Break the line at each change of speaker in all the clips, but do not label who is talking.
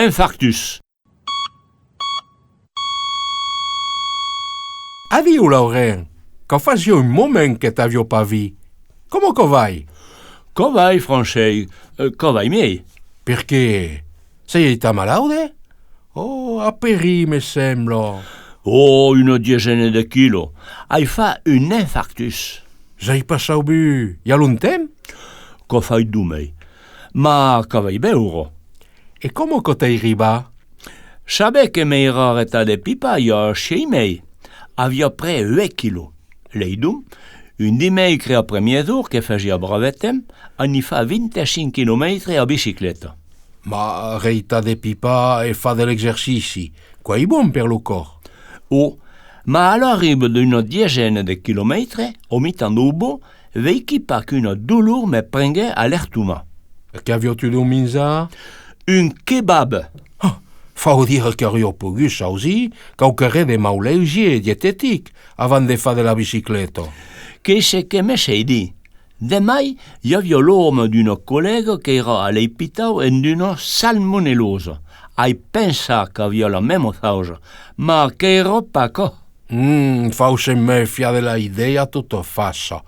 infarctus.
Adio, Laurent, che faccio un moment che t'avio pas vu. Come che vai?
Co vai, Francesc? Co vai miei?
Perché? Sei malaude? Oh, a perì, me sembra.
Oh, una diecena de kilo. Hai fa un infarctus.
Sei passato bu, il y a longtemps?
Co fai du mei? Ma co vai beuro?
E come che t'hai riba?
Sabe che mei rareta de pipa io chez mei. Avia pre 8 kilo. Leidum, un di mei crea premier jour che facia bravetem, anni fa 25 km a bicicletta.
Ma reita de pipa e fa dell'esercizi. Qua è buon per lo corps.
Oh, ma all'arrivo di una diecena de chilometri, o mitandubo, veichi pa qu'una dolor me prenge all'ertuma.
Che avio-tu dominza?
Un kebab.
Fa dire che avrò pogut aussi qualche de mauleugie dietetic avant de fa de la bicicletta.
Che se che me sei di? De mai, io avio l'uomo d'una collega che era all'epitao e d'una salmonellosa. Hai pensa che avio la même cosa, ma che ero paco.
Forse me fia della idea tutto fassa.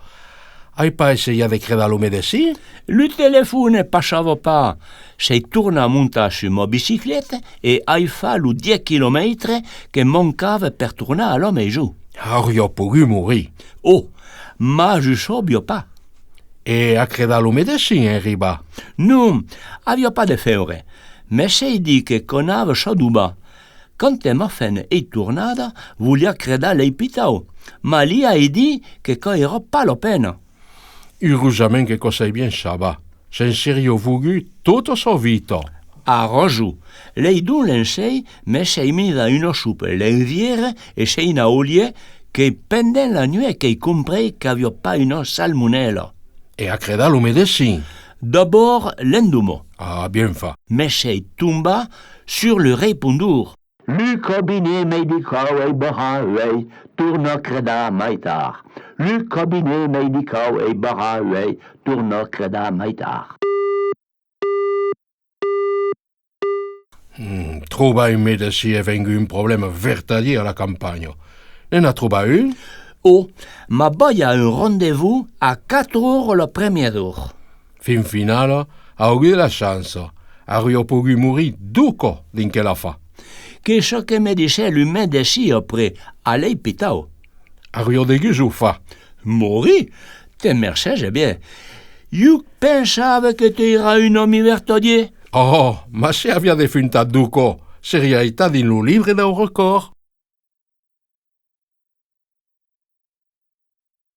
Hai pas essayé de credere lo medecin?
Le telefone passava pas. Sei torna a montar su ma bicicletta e hai fa lo 10 km che mancava per tornare alla maison.
Avrò pogut morire.
Oh, ma je sabia pas.
E a credere lo medecin en riba?
Non, avia pas de feure. Me sei di che conava sa duba. Quand ma fenne è tornata, volia credere l'epitao, ma lì hai di che era pas la pena.
Heureusament che cosa bien saba. Sen serio voulu tutta sa vita.
A ragione, lei d'un l'ensei, me sei mida una soupe lenviere e sei una olie che pendant la nuit che comprei che avia pas una salmonella.
E a credere lo medecin?
D'abord, l'endumo.
Ah, bien fa.
Me sei tomba sur le répondeur. Le cabinet médical est barré, tourne creda maitar. Le cabinet médical est barré, tourne creda maitar.
Trouva un medecin e vengu un problème vertadier à la campagne. Ne n'a trouva un?
Oh, ma boia un rendez-vous à 4 heures le premier jour.
Fin finale, a eu de la chance. Avrò pogut morir duco din che la fa.
Che ce che me dice le medecin après à l'hôpital.
Avrò de guso fa.
Mori? Te mercè bien. Io pensava che tu era un homme vertadier.
Oh, ma se avia defuntat duco, seria età din lo livre del record.